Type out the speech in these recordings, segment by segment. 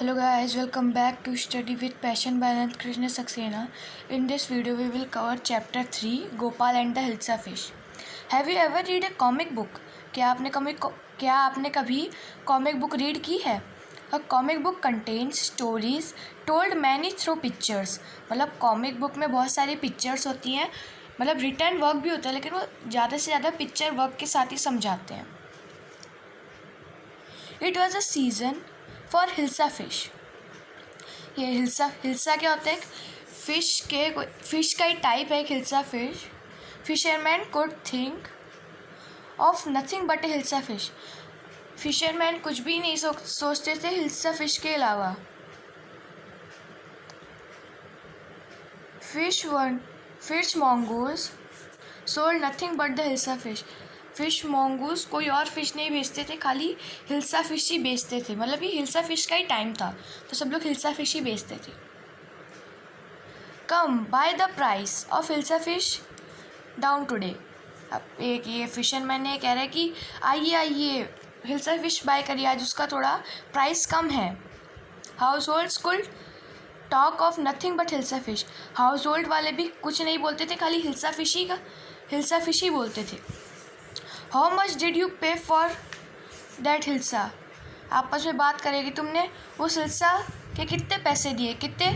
Hello guys, welcome back to Study with Passion by Anand Krishna Saxena. In this video we will cover chapter 3 Gopal and the Hilsa Fish. Have you ever read a comic book? क्या आपने कभी comic book read की है? A comic book contains stories told many through pictures. मतलब comic book में बहुत सारी pictures होती हैं, मतलब रिटर्न वर्क भी होता है लेकिन वो ज़्यादा से ज़्यादा पिक्चर वर्क के साथ ही समझाते हैं. It was a season for hilsa fish. ये हिल्सा क्या होता है? फिश का ही टाइप है एक hilsa fish. Fisherman could think of nothing but A hilsa fish. Fisherman कुछ भी नहीं सोचते थे हिल्सा फिश के अलावा. Fish mongoose sold nothing but the hilsa fish. Fish mongoose कोई और फिश नहीं बेचते थे, खाली हिल्सा फिश ही बेचते थे. मतलब ये हिल्सा फिश का ही टाइम था तो सब लोग हिल्सा फिश ही बेचते थे. Come by the price of hilsa fish down today. अब एक ये फिशरमैन ने कह रहा है कि आइए हिल्सा फिश बाय करिए, आज उसका थोड़ा प्राइस कम है. House holds could talk of nothing but hilsa fish. House hold वाले भी कुछ नहीं बोलते थे, खाली हिल्सा फिश ही बोलते थे. हाउ मच डिड यू पे फॉर दैट हिल्सा. आपस में बात करेगी तुमने उस हिल्सा के कितने पैसे दिए, कितने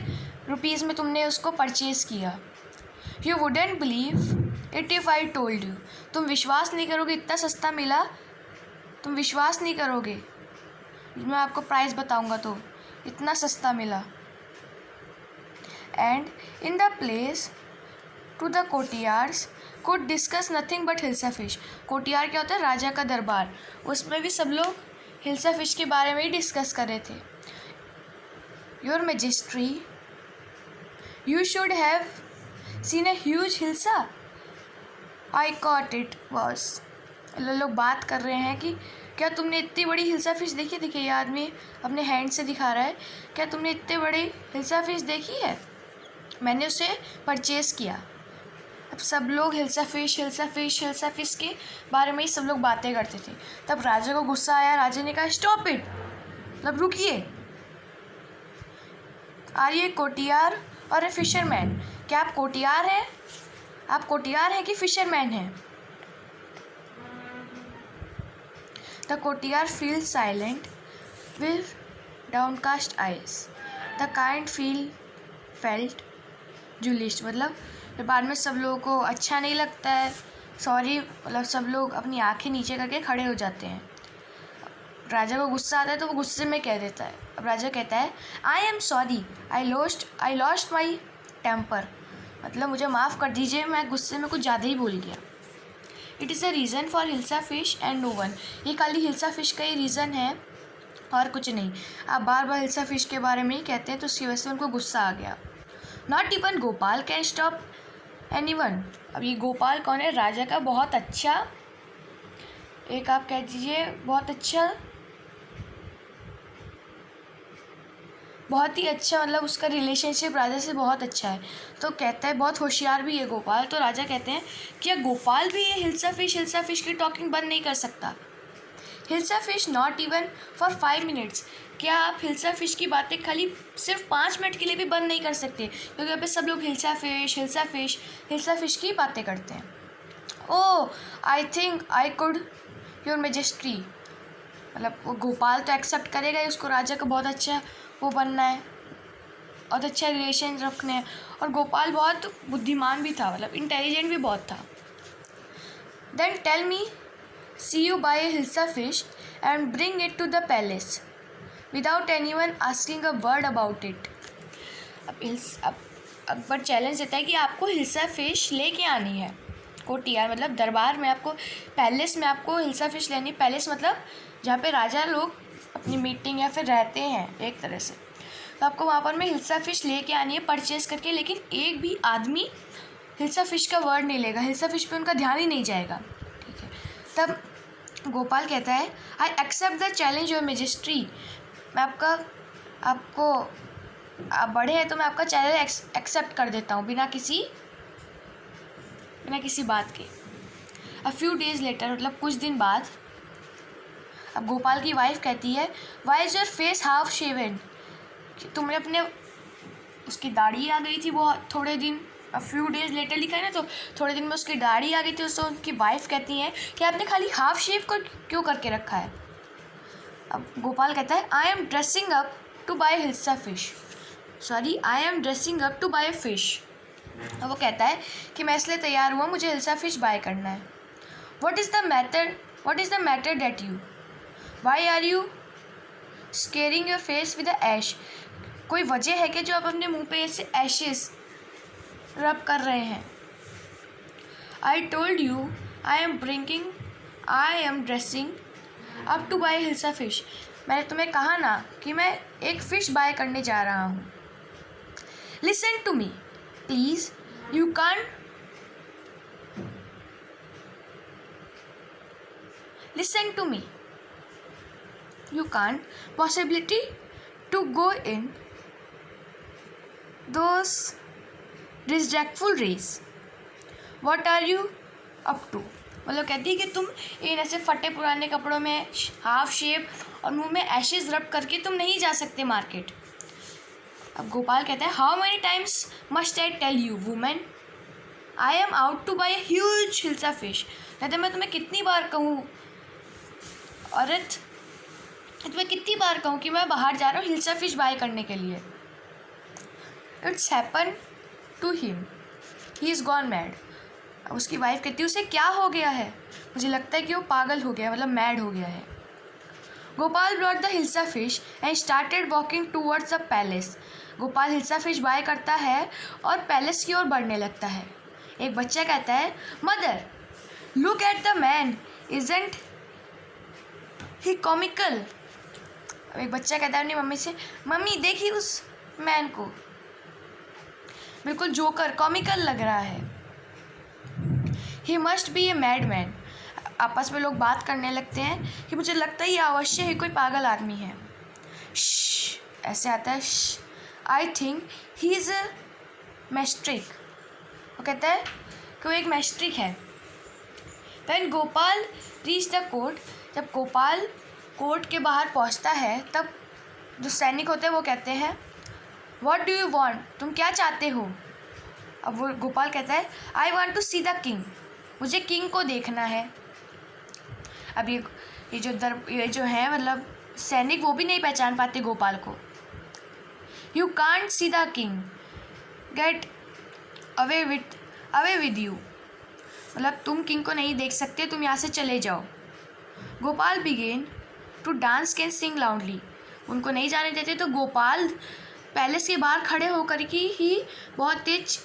रुपीज़ में तुमने उसको परचेज़ किया. You wouldn't believe it if I told you. तुम विश्वास नहीं करोगे, इतना सस्ता मिला, तुम विश्वास नहीं करोगे मैं आपको प्राइस बताऊंगा तो इतना सस्ता मिला. And in the place to the courtiers could discuss nothing but hilsa fish. Courtier क्या होता है? राजा का दरबार. उसमें भी सब लोग हिल्सा फिश के बारे में ही डिस्कस कर रहे थे. Your majesty you should have seen a huge hilsa. I cot it was. लोग बात कर रहे हैं कि क्या तुमने इतनी बड़ी हिल्सा फिश देखी. देखिए ये आदमी अपने हैंड से दिखा रहा है, क्या तुमने इतने बड़ी हिल्सा फिश देखी है, मैंने उसे परचेज़ किया. अब सब लोग हिल्सा फिश के बारे में ही सब लोग बातें करते थे. तब राजा को गुस्सा आया. राजा ने कहा स्टॉप इट, मतलब रुकिए. आर यू कोटियार और ए फिशरमैन. क्या आप कोटियार हैं? आप कोटियार हैं कि फिशरमैन हैं? The courtier fell silent with downcast eyes. The king felt jealous. मतलब बाद में सब लोगों को अच्छा नहीं लगता है, सॉरी, मतलब सब लोग अपनी आंखें नीचे करके खड़े हो जाते हैं. राजा को गुस्सा आता है तो वो गुस्से में कह देता है. अब राजा कहता है I am sorry, I lost my temper. मतलब मुझे माफ़ कर दीजिए, मैं गुस्से में कुछ ज़्यादा ही बोल गया. It is a reason for hilsa fish and no one. ये खाली हिल्सा फिश का ही रीज़न है और कुछ नहीं. आप बार बार हिल्सा फिश के बारे में ही कहते हैं तो उसकी वजह से उनको गुस्सा आ गया. Not even Gopal can stop anyone. अब ये गोपाल कौन है? राजा का बहुत अच्छा, एक आप कह दीजिए बहुत ही अच्छा, मतलब उसका रिलेशनशिप राजा से बहुत अच्छा है. तो कहता है बहुत होशियार भी है गोपाल. तो राजा कहते हैं क्या गोपाल भी ये हिल्सा फिश की टॉकिंग बंद नहीं कर सकता. Hilsa fish not even for 5 minutes. क्या आप हिल्सा फिश की बातें खाली सिर्फ 5 मिनट के लिए भी बंद नहीं कर सकते? क्योंकि यहाँ पे सब लोग हिल्सा फिश की बातें करते हैं. Oh I think I could your majesty. मतलब वो गोपाल तो एक्सेप्ट करेगा ही, उसको राजा का बहुत अच्छा वो बनना है, बहुत अच्छा रिलेशन रखने हैं. और गोपाल बहुत बुद्धिमान भी था, मतलब इंटेलिजेंट भी बहुत था. Then tell me see you buy a hilsa fish and bring it to the palace without anyone asking a word about it. अब अकबर चैलेंज देता है कि आपको हिल्सा फिश लेके आनी है कोटियार, मतलब दरबार में आपको, पैलेस में आपको हिल्सा फिश लेनी. पैलेस मतलब जहाँ पे राजा लोग अपनी मीटिंग या फिर रहते हैं एक तरह से. तो आपको वहाँ पर में हिल्सा फिश लेके आनी है परचेज़ करके. लेकिन एक भी आदमी हिल्सा फिश का वर्ड नहीं लेगा, हिल्सा फिश पे उनका ध्यान ही नहीं जाएगा. ठीक है. तब गोपाल कहता है I accept the challenge your majesty. मैं आप बड़े हैं तो मैं आपका चैलेंज एक्सेप्ट कर देता हूँ बिना किसी बात के. अ फ्यू डेज़ लेटर, मतलब कुछ दिन बाद, अब गोपाल की वाइफ कहती है why is your face half shaven. कि तुमने अपने उसकी दाढ़ी आ गई थी बहुत थोड़े दिन, फ्यू डेज लेटर लिखा है ना, तो थोड़े दिन में उसकी दाढ़ी आ गई थी। उसको उनकी वाइफ कहती हैं कि आपने खाली हाफ शेव को क्यों करके रखा है। अब गोपाल कहता है I am dressing up to buy hilsa fish, I am dressing up to buy fish. अब वो कहता है कि मैं इसलिए तैयार हुआ, मुझे हिल्सा फिश बाय करना है। What is the matter with you, why are you smearing your face with ash. कोई वजह है कि जो आप अपने मुंह पे ऐसे एशेस रब कर रहे हैं। I told you I am dressing up to buy hilsa fish. मैंने तुम्हें कहा ना कि मैं एक फ़िश बाय करने जा रहा हूँ। Listen to me please, you can't listen to me, you can't possibility to go in those disrespectful rays. What are you up to? मतलब कहती है कि तुम इन ऐसे फटे पुराने कपड़ों में हाफ शेप और मुंह में एशेज रब करके तुम नहीं जा सकते मार्केट। अब गोपाल कहता है how many times must I tell you women I am out to buy huge hilsa fish. कहते हैं मैं तुम्हें कितनी बार कहूँ औरत, तुम्हें कितनी बार कहूँ कि मैं बाहर जा रहा हूँ हिल्सा फिश बाय करने के लिए। It's happen to him, he is gone mad. उसकी वाइफ कहती है उसे क्या हो गया है, मुझे लगता है कि वो पागल हो गया, मतलब मैड हो गया है। Gopal brought the hilsa fish and started walking towards the palace. Gopal hilsa fish buy करता है और पैलेस की ओर बढ़ने लगता है। एक बच्चा कहता है mother look at the man, isn't he comical. एक बच्चा कहता है अपनी मम्मी से मम्मी देखिए उस मैन को, बिल्कुल जोकर कॉमिकल लग रहा है। He must be a mad man. आपस में लोग बात करने लगते हैं कि मुझे लगता है ये अवश्य ही कोई पागल आदमी है। ऐसे आता है I think he is a मैस्ट्रिक। वो कहता है कि वो एक मैस्ट्रिक है। When Gopal reach the court, जब गोपाल कोर्ट के बाहर पहुंचता है तब जो सैनिक होते हैं वो कहते हैं व्हाट डू यू वांट, तुम क्या चाहते हो। अब वो गोपाल कहता है I want to see the king, मुझे किंग को देखना है। अब ये जो है मतलब सैनिक वो भी नहीं पहचान पाते गोपाल को। You can't see the king, get away with you, मतलब तुम किंग को नहीं देख सकते, तुम यहाँ से चले जाओ। Gopal begin to dance can sing loudly. उनको नहीं जाने देते तो गोपाल पैलेस के बाहर खड़े होकर ही बहुत तेज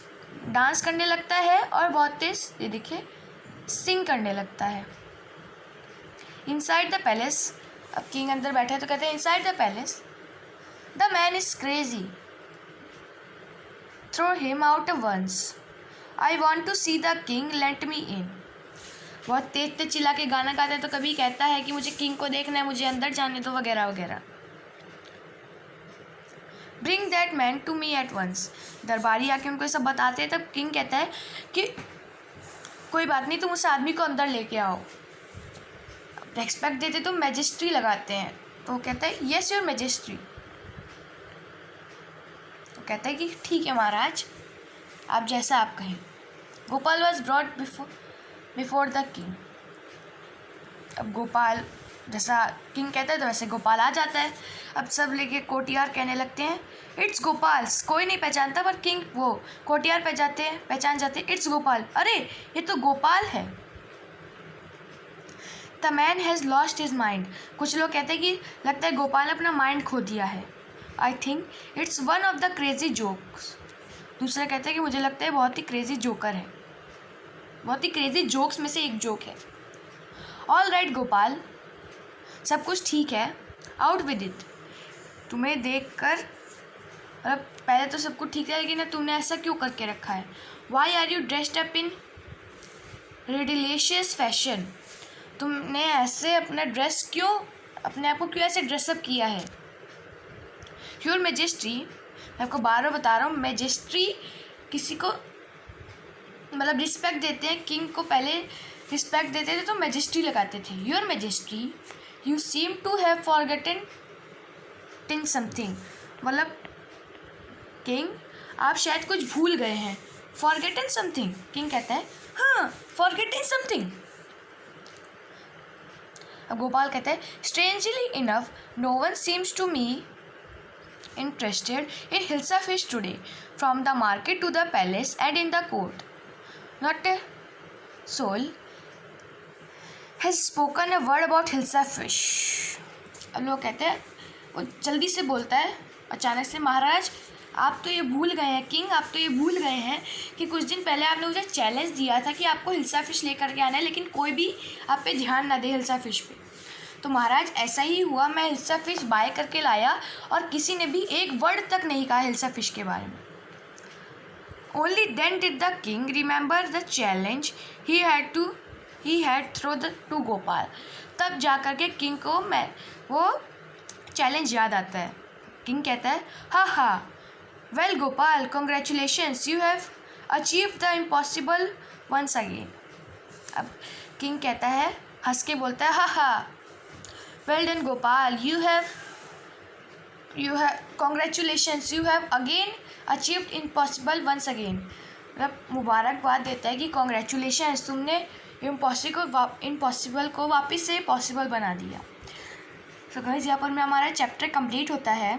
डांस करने लगता है और बहुत तेज ये देखिए सिंग करने लगता है। इनसाइड द पैलेस, अब किंग अंदर बैठे तो कहते हैं inside the palace the man is crazy, throw him out once, I want to see the king, let me in. बहुत तेज तेज चिल्ला के गाना गाता है तो कभी कहता है कि मुझे किंग को देखना है, मुझे अंदर जाने दो वगैरह वगैरह। Bring that man to me at once. दरबारी आके उनको ये सब बताते हैं तब किंग कहता है कि कोई बात नहीं, तुम उस आदमी को अंदर लेके आओ। रेस्पेक्ट देते तो मैजेस्ट्री लगाते हैं, तो वो कहता है येस योर मैजेस्ट्री। तो कहता है कि ठीक है महाराज, आप जैसा आप कहें। Gopal was brought before the king. अब गोपाल जैसा किंग कहता है तो वैसे गोपाल आ जाता है। अब सब लेके कोटियार कहने लगते हैं इट्स गोपाल। कोई नहीं पहचानता पर किंग वो कोटियार पहचान जाते हैं इट्स गोपाल, अरे ये तो गोपाल है। The man has lost his mind. कुछ लोग कहते हैं कि लगता है गोपाल ने अपना माइंड खो दिया है। I think it's one of the crazy jokes. दूसरा कहते हैं कि मुझे लगता है बहुत ही क्रेजी जोकर है, बहुत ही क्रेजी जोक्स में से एक जोक है। ऑल राइट गोपाल, सब कुछ ठीक है, आउट विद इट। तुम्हें देखकर मतलब पहले तो सब कुछ ठीक है लेकिन तुमने ऐसा क्यों करके रखा है। Why are you dressed up in ridiculous fashion. तुमने ऐसे अपना ड्रेस क्यों, अपने आप को क्यों ऐसे ड्रेसअप किया है। योर मैजेस्ट्री, मैं आपको बार बार बता रहा हूँ, मैजेस्ट्री किसी को मतलब रिस्पेक्ट देते हैं, किंग को पहले रिस्पेक्ट देते थे तो मैजेस्ट्री लगाते थे। Your majesty you seem to have forgotten tin something, मतलब किंग आप शायद कुछ भूल गए हैं। Forgotten something. किंग कहता है हाँ फॉरगेटिंग समथिंग। अब गोपाल कहता है strangely enough no one seems to me interested in Hilsa fish today. From the market to the palace and in the court, not a soul has spoken a word about Hilsa fish. अब लोग कहते हैं, वो जल्दी से बोलता है अचानक से, महाराज आप तो ये भूल गए हैं, किंग आप तो ये भूल गए हैं कि कुछ दिन पहले आपने मुझे चैलेंज दिया था कि आपको हिल्सा फिश लेकर के आना है, लेकिन कोई भी आप पे ध्यान ना दे हिल्सा फिश पे। तो महाराज ऐसा ही हुआ, मैं हिल्सा फिश बाय करके लाया और किसी ने भी एक वर्ड तक नहीं कहा हिल्सा फिश के बारे में। Only then did the king remember the challenge he had throw the to Gopal. तब जा कर के किंग को वो चैलेंज याद आता है। किंग कहता है ha well Gopal congratulations you have achieve the impossible once again. अब किंग कहता है, हंस के बोलता है हा well done Gopal, you have congratulations, you have again achieved impossible once again। मतलब मुबारकबाद देता है कि कॉन्ग्रेचुलेशंस, तुमने इम्पॉसिबल को वापस से पॉसिबल बना दिया। तो गाइस यहाँ पर में हमारा चैप्टर कंप्लीट होता है।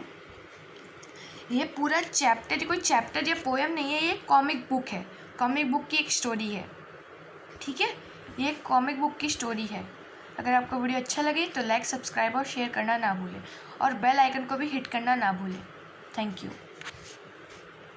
ये पूरा चैप्टर कोई चैप्टर या पोएम नहीं है, ये कॉमिक बुक है, कॉमिक बुक की एक स्टोरी है, ठीक है, ये एक कॉमिक बुक की स्टोरी है। अगर आपको वीडियो अच्छा लगे तो लाइक सब्सक्राइब और शेयर करना ना भूलें और बेल आइकन को भी हिट करना ना भूलें। Thank you.